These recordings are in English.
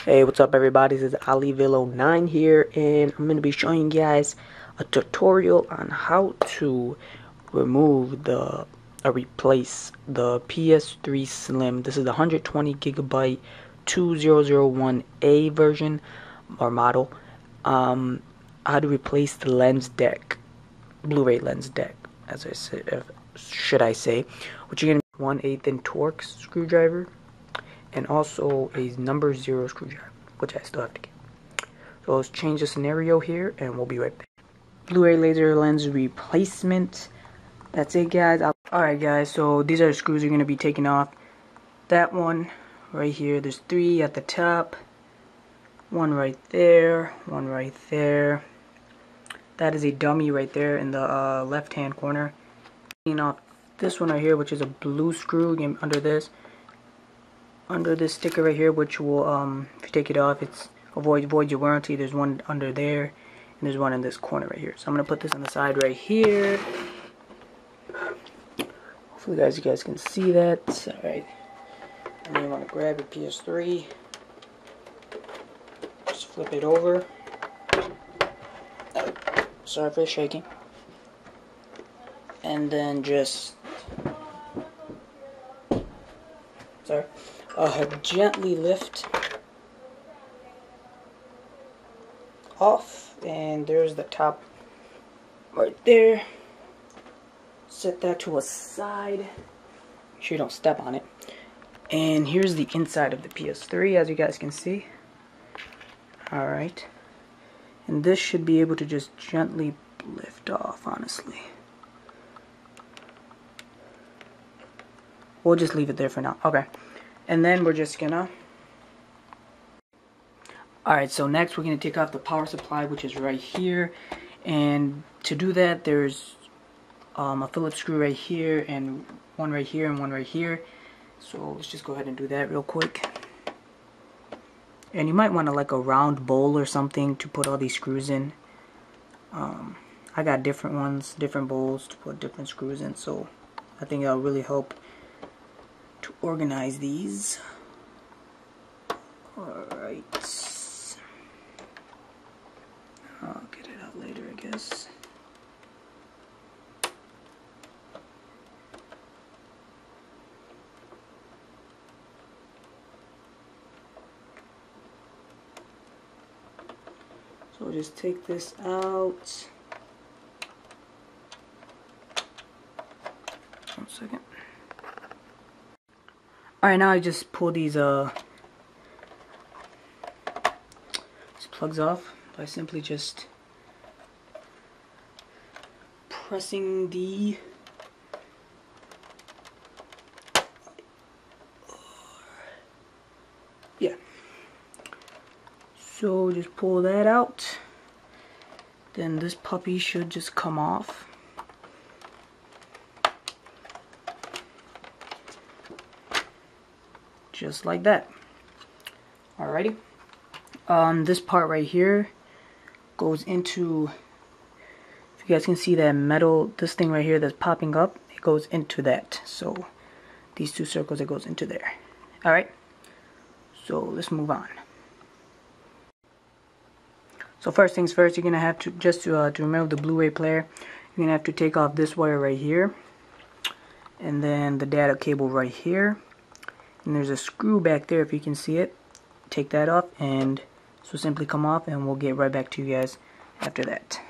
Hey, what's up everybody? This is AliVille09 here, and I'm going to be showing you guys a tutorial on how to remove or replace the PS3 Slim. This is the 120 gigabyte 2001A version or model. How to replace the lens deck, Blu-ray lens deck, as I said, should I say, which you're going to 1/8 inch Torx screwdriver, and also a number 0 screwdriver, which I still have to get. So let's change the scenario here, and we'll be right back. Blu-ray laser lens replacement. That's it, guys. Alright, guys, so these are the screws you're going to be taking off. That one right here, there's 3 at the top. One right there, one right there. That is a dummy right there in the left-hand corner. Taking off this one right here, which is a blue screw under this sticker right here, which will if you take it off, it's void your warranty. There's one under there, and there's one in this corner right here. So I'm gonna put this on the side right here. Hopefully you guys can see that. Alright, and then you want to grab your PS3, just flip it over. Sorry for the shaking. And then just gently lift off, and there's the top right there. Set that to a side. Make sure you don't step on it. And here's the inside of the PS3, as you guys can see. Alright. And this should be able to just gently lift off, honestly. We'll just leave it there for now. Okay. And then we're just gonna... Alright, so next we're gonna take off the power supply, which is right here. And to do that, there's a Phillips screw right here, and one right here, and one right here. So let's just go ahead and do that real quick. And you might want to like a round bowl or something to put all these screws in. I got different ones, different bowls to put different screws in, so I think that'll really help to organize these. Alright. I'll get it out later, I guess. So we'll just take this out. One second. Alright, now I just pull these plugs off by simply just pressing the so just pull that out. Then this puppy should just come off. Just like that. Alrighty. This part right here goes into, if you guys can see that metal, this thing right here that's popping up, it goes into that. So these 2 circles, it goes into there. Alright, so let's move on. So first things first, you're gonna have to, just to remove the Blu-ray player, you're gonna have to take off this wire right here, and then the data cable right here, and there's a screw back there if you can see it. Take that off, and this will simply come off, and we'll get right back to you guys after that.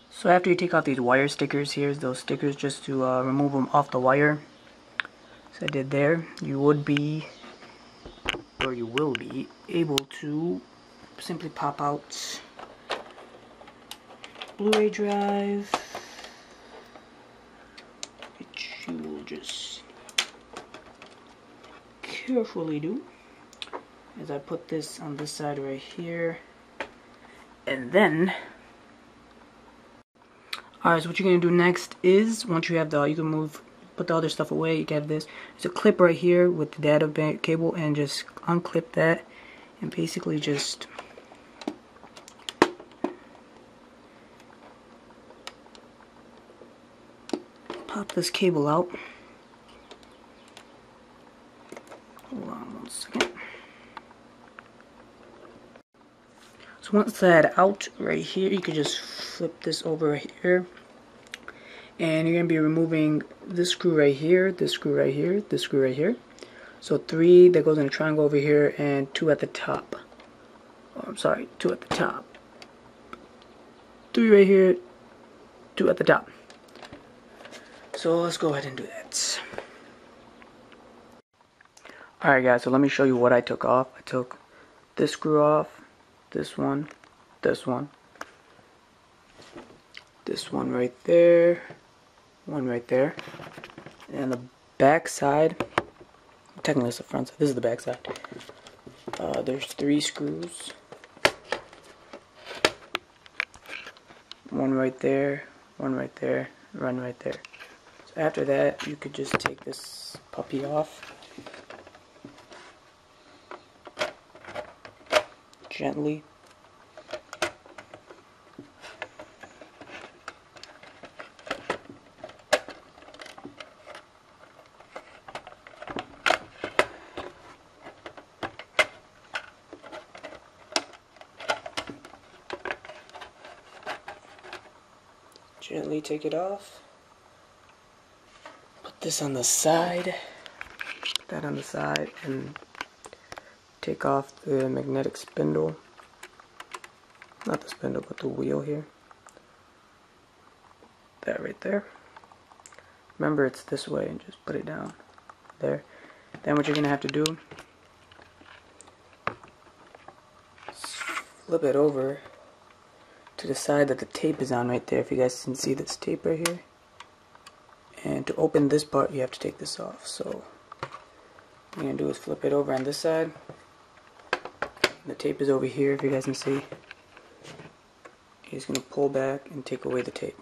So after you take off these wire stickers, here's those stickers just to remove them off the wire. So I did there. You would be, or you will be, able to simply pop out Blu-ray drive, which you will just carefully do as I put this on this side right here. And then alright, so what you're gonna do next is, once you have you can put the other stuff away, you can have this. There's a clip right here with the data cable, and just unclip that and basically just pop this cable out. Hold on one second. So once that out right here, you could just flip this over right here. And you're going to be removing this screw right here, this screw right here, this screw right here. So 3 that goes in a triangle over here, and 2 at the top. Oh, I'm sorry, 2 at the top. 3 right here, 2 at the top. So let's go ahead and do that. Alright guys, so let me show you what I took off. I took this screw off, this one right there, one right there, and the back side, technically it's the front side, this is the back side. There's 3 screws, one right there, one right there, one right there. So after that, you could just take this puppy off gently. Gently take it off. Put this on the side. Put that on the side and take off the magnetic spindle. Not the spindle, but the wheel here. That right there. Remember, it's this way, and just put it down there. Then what you're gonna have to do is flip it over to the side that the tape is on right there. If you guys can see this tape right here. And to open this part, you have to take this off. So what you're gonna do is flip it over on this side. The tape is over here, if you guys can see. You're just gonna pull back and take away the tape.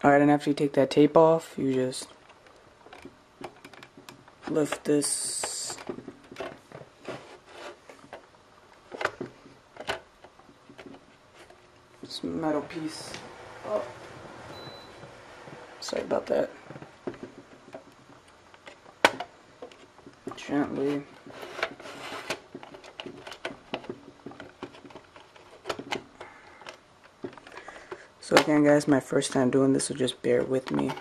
Alright, and after you take that tape off, you just lift this metal piece up. Sorry about that. Gently. So again guys, my first time doing this, so just bear with me.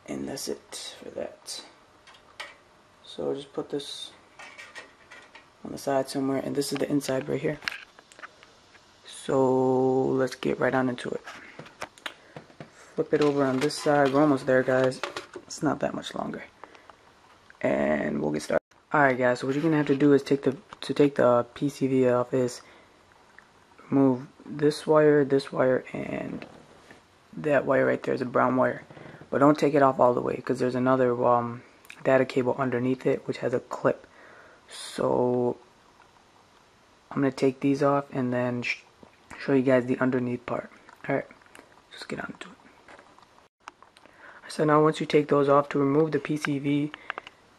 And that's it for that. So just put this on the side somewhere, and this is the inside right here. So let's get right on into it. Flip it over on this side. We're almost there guys. It's not that much longer. And we'll get started. Alright guys, so what you're gonna have to do is take the PCV off is remove this wire, and that wire right there is a brown wire. But don't take it off all the way, because there's another data cable underneath it which has a clip. So I'm gonna take these off and then show you guys the underneath part. Alright, just get on to it. So now once you take those off, to remove the PCV,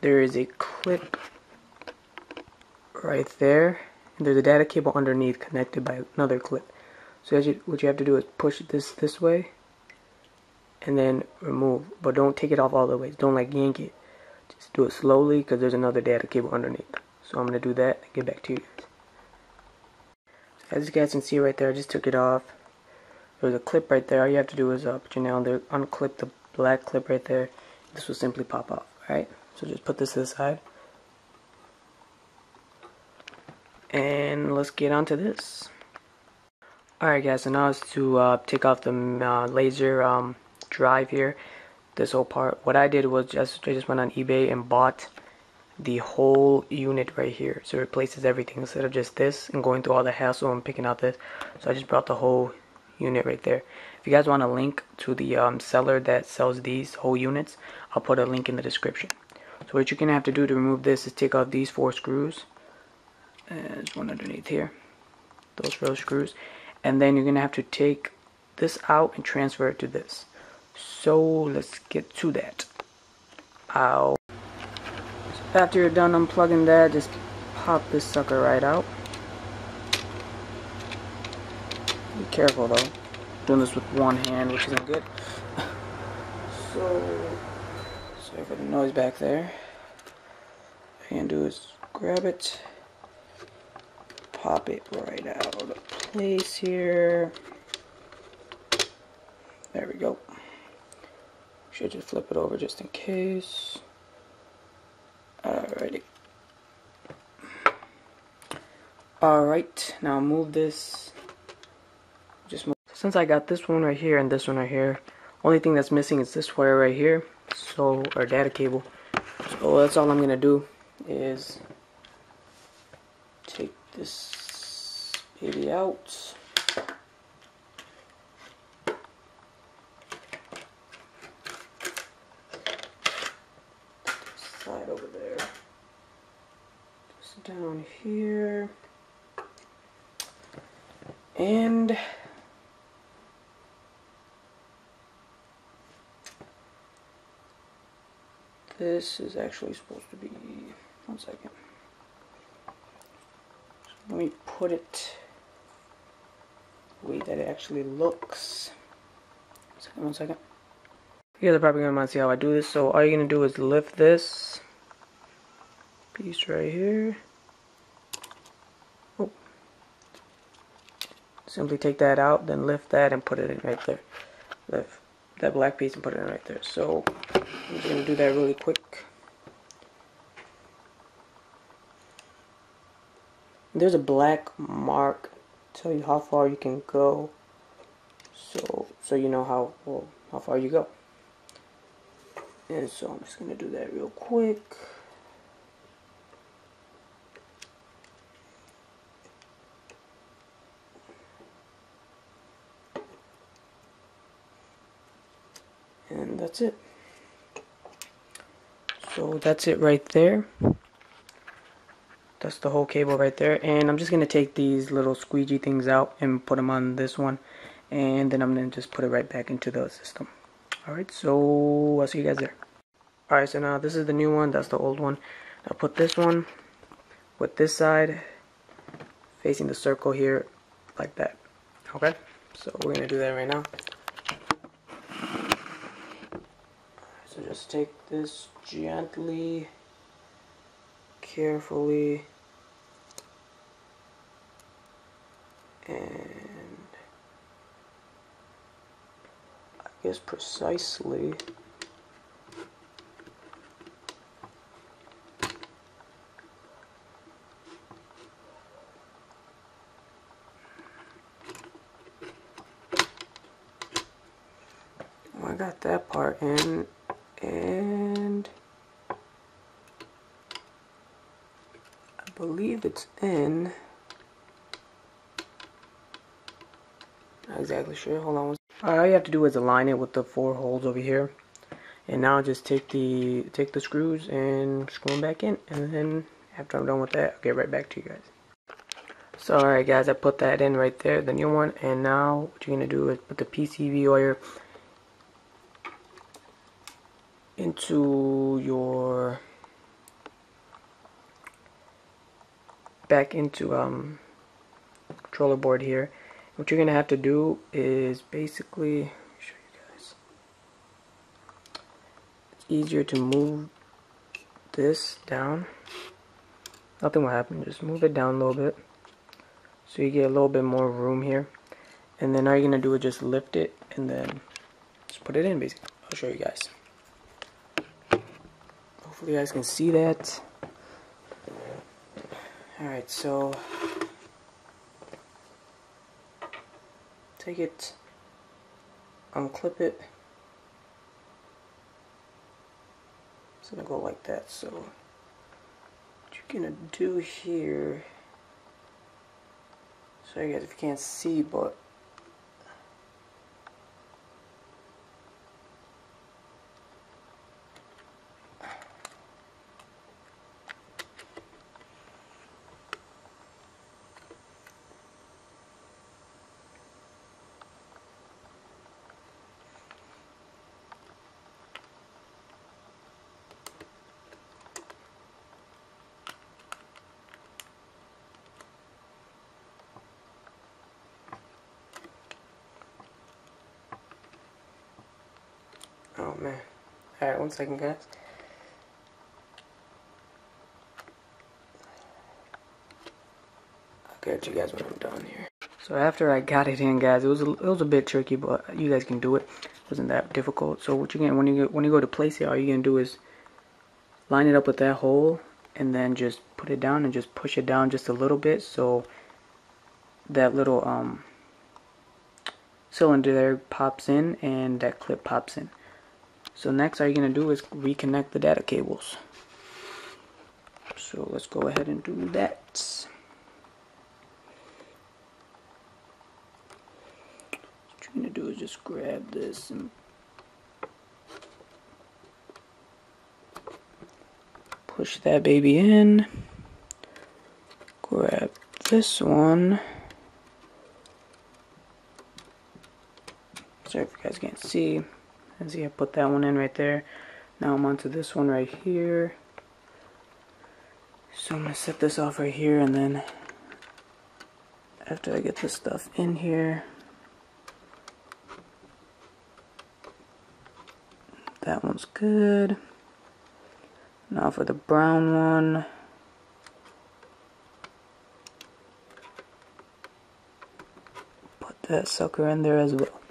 there is a clip right there, and there's a data cable underneath connected by another clip. So what you have to do is push this way and then remove, but don't take it off all the way. Don't like yank it. Just do it slowly, because there's another data cable underneath. So I'm going to do that and get back to you guys. So as you guys can see right there, I just took it off. There's a clip right there. All you have to do is put your nail there, unclip the black clip right there. This will simply pop off. Alright, so just put this to the side. And let's get on to this. Alright guys, so now it's to take off the laser drive here, this whole part. What I did was I just went on eBay and bought the whole unit right here, so it replaces everything instead of just this and going through all the hassle and picking out this. So I just brought the whole unit right there. If you guys want a link to the seller that sells these whole units, I'll put a link in the description. So what you're gonna have to do to remove this is take off these 4 screws. There's one underneath here, those 4 screws, and then you're gonna have to take this out and transfer it to this. So let's get to that. Ow. So after you're done unplugging that, just pop this sucker right out. Be careful though. Doing this with one hand, which isn't good. So sorry for the noise back there. you're gonna do is grab it, pop it right out of place here. There we go. Should just flip it over just in case. Alrighty. Alright, now move this. Just move. Since I got this one right here and this one right here, only thing that's missing is this wire right here. So, our data cable. So that's all I'm gonna do is take this baby out. Slide over there. Just down here. And this is actually supposed to be, one second. So let me put it the way that it actually looks. One second. You guys are probably going to want to see how I do this. So all you're going to do is lift this piece right here. Oh. Simply take that out, then lift that and put it in right there. Lift that black piece and put it in right there. So I'm just going to do that really quick. There's a black mark to tell you how far you can go. So you know how far you go. And so I'm just going to do that real quick. And that's it. So that's it right there. That's the whole cable right there. And I'm just going to take these little squeegee things out and put them on this one. And then I'm going to just put it right back into the system. Alright, so I'll see you guys there. Alright, so now this is the new one. That's the old one. I'll put this one with this side facing the circle here like that. Okay, so we're going to do that right now. So just take this gently, carefully, and I guess precisely I got that part in, and I believe it's in. Not exactly sure. Hold on. All you have to do is align it with the 4 holes over here, and now just take the screws and screw them back in, and then after I'm done with that, I'll get right back to you guys. So alright guys, I put that in right there, the new one, and now what you're gonna do is put the PCV wire into your back into controller board here. What you're gonna have to do is basically show you guys. It's easier to move this down. Nothing will happen. Just move it down a little bit so you get a little bit more room here. And then all you're gonna do is just lift it and then just put it in. Basically, I'll show you guys. Hopefully you guys can see that. Alright, so take it, unclip it. It's gonna go like that. So what you're gonna do here, sorry guys if you can't see, but oh man. Alright, one second guys. at you guys when I'm done here. So after I got it in, guys, it was a bit tricky, but you guys can do it. It wasn't that difficult. So what you get when you go to place it, all you're gonna do is line it up with that hole, and then just put it down and just push it down just a little bit, so that little cylinder there pops in and that clip pops in. So next, all you're gonna do is reconnect the data cables. So let's go ahead and do that. What you're gonna do is just grab this and push that baby in. Grab this one. Sorry if you guys can't see. And see, I put that one in right there. Now I'm onto this one right here. So I'm gonna set this off right here, and then after I get this stuff in here, that one's good. Now for the brown one, put that sucker in there as well.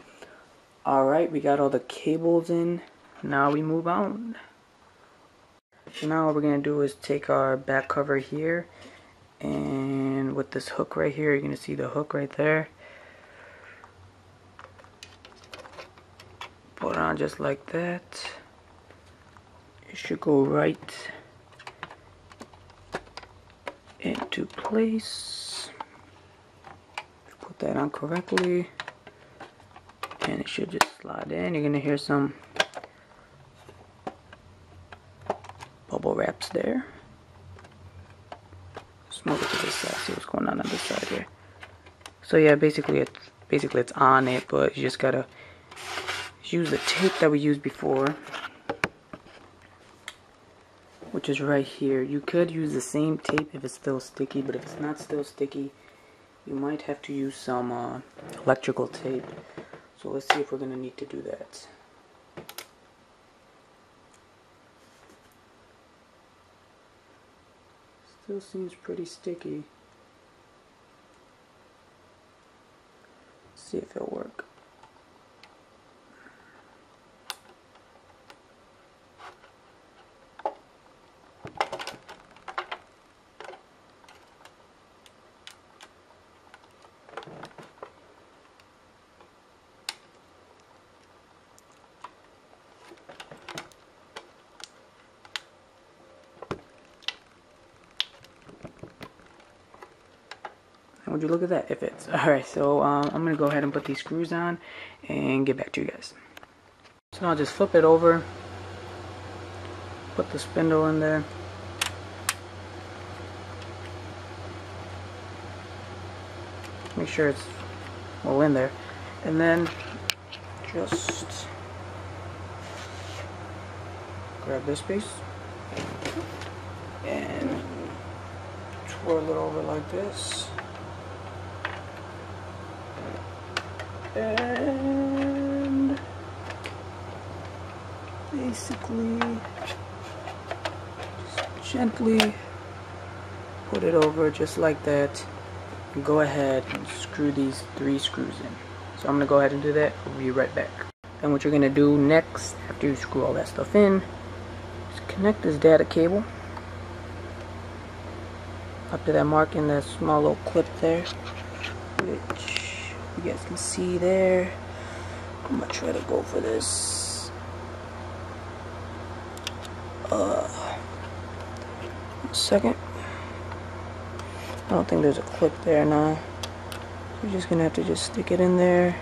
Alright, we got all the cables in. Now we move on. So now what we're going to do is take our back cover here, and with this hook right here, you're going to see the hook right there. Put it on just like that. It should go right into place. Put that on correctly. And it should just slide in. You're gonna hear some bubble wraps there. Let's move it to this side. See what's going on this side here. So yeah, basically it's on it, but you just gotta use the tape that we used before, which is right here. You could use the same tape if it's still sticky, but if it's not still sticky, you might have to use some electrical tape. So let's see if we're going to need to do that. Still seems pretty sticky. Let's see if it'll work. Would you look at that? It fits. Alright, so I'm going to go ahead and put these screws on and get back to you guys. So I'll just flip it over, put the spindle in there, make sure it's well in there, and then just grab this piece and twirl it over like this. And basically just gently put it over just like that, and go ahead and screw these 3 screws in. So I'm going to go ahead and do that. I'll be right back. And what you're going to do next, after you screw all that stuff in, is connect this data cable up to that mark in that small little clip there, which you guys can see there. I'm gonna try to go for this. One second. I don't think there's a clip there now. You're just gonna have to just stick it in there.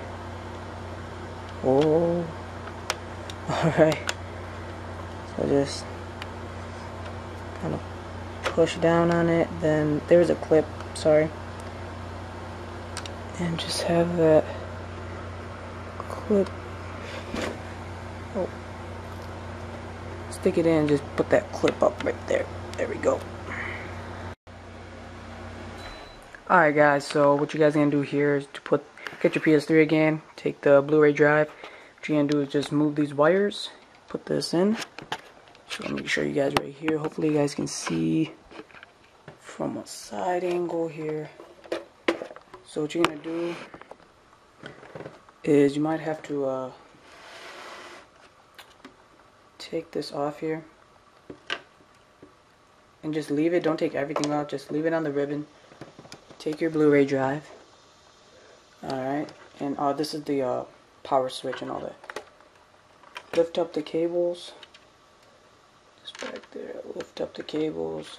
Oh, alright. So just kind of push down on it. Then there's a clip, sorry. And just have that clip. Oh. Stick it in, just put that clip up right there. There we go. Alright guys, so what you guys are gonna do here is to get your PS3 again, take the Blu-ray drive. What you're gonna do is just move these wires, put this in. So let me show you guys right here. Hopefully you guys can see from a side angle here. So what you're gonna do is you might have to take this off here and just leave it. Don't take everything off, just leave it on the ribbon. Take your Blu-ray drive. Alright, and this is the power switch and all that. Lift up the cables. Just back there. Lift up the cables.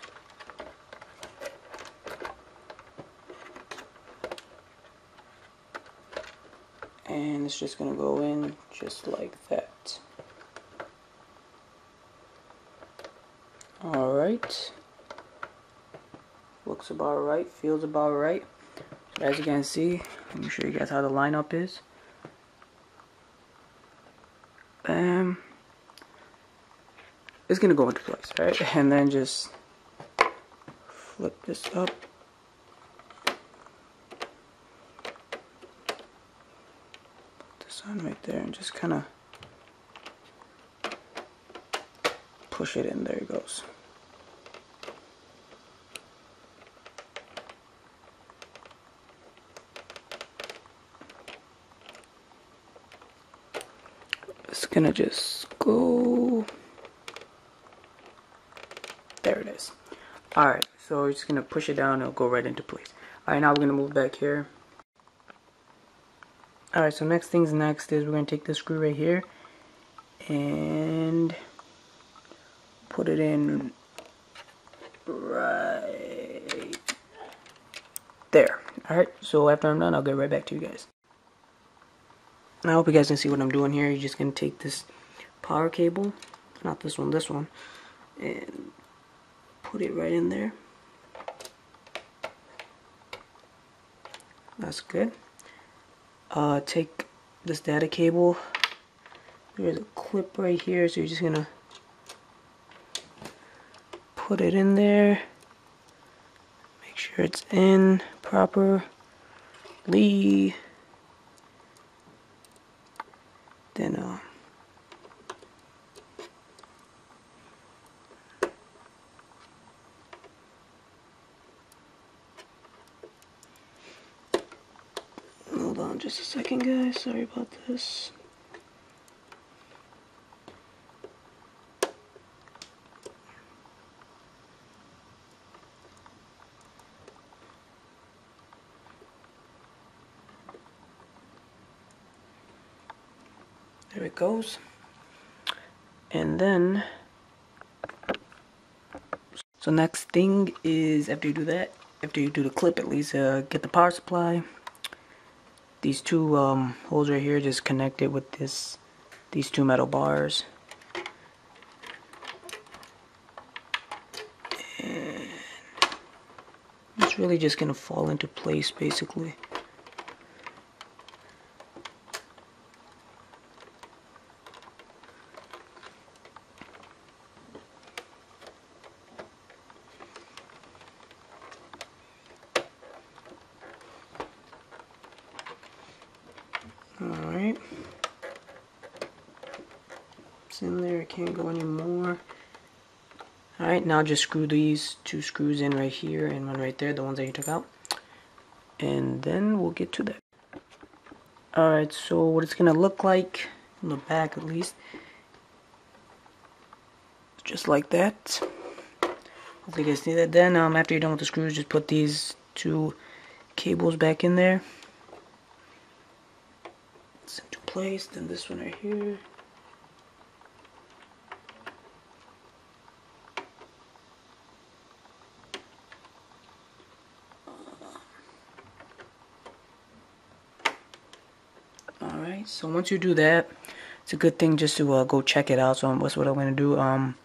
And it's just gonna go in just like that. Alright. Looks about right, feels about right. So as you can see, let me show you guys how the lineup is. Bam. It's gonna go into place, right? And then just flip this up. Put this on right there and just kind of push it in. There it goes. It's gonna just go. There it is. Alright, so we're just gonna push it down and it'll go right into place. Alright, now we're gonna move back here. Alright, so next things next is we're gonna take this screw right here and put it in right there. Alright, so after I'm done, I'll get right back to you guys. I hope you guys can see what I'm doing here. You're just going to take this power cable, not this one, and put it right in there. That's good. Take this data cable. There's a clip right here, so you're just going to put it in there. Make sure it's in properly. Then hold on just a second, guys. Sorry about this. There it goes. And then, so next thing is after you do that, after you do the clip at least, get the power supply. These two holes right here, just connect it with these two metal bars. And it's really just gonna fall into place basically. Alright, it's in there, it can't go anymore. Alright, now just screw these two screws in right here and one right there, the ones that you took out. And then we'll get to that. Alright, so what it's going to look like, in the back at least, just like that. Hopefully you guys see that. Then after you're done with the screws, just put these two cables back in there. Into place. Then this one right here. Alright, so once you do that, it's a good thing just to go check it out. So that's what I'm going to do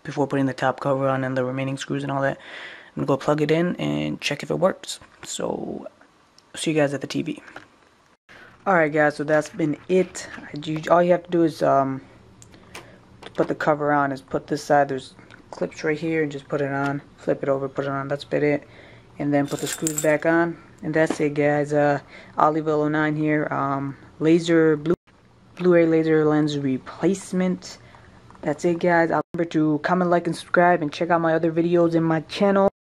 before putting the top cover on and the remaining screws and all that. I'm going to go plug it in and check if it works. So, see you guys at the TV. Alright guys, so that's been it. All you have to do is to put the cover on is put this side, there's clips right here, and just put it on, flip it over, put it on, that's about it. And then put the screws back on, and that's it guys. Olive09 here, Blu-ray laser lens replacement. That's it guys. Remember to comment, like, and subscribe, and check out my other videos in my channel.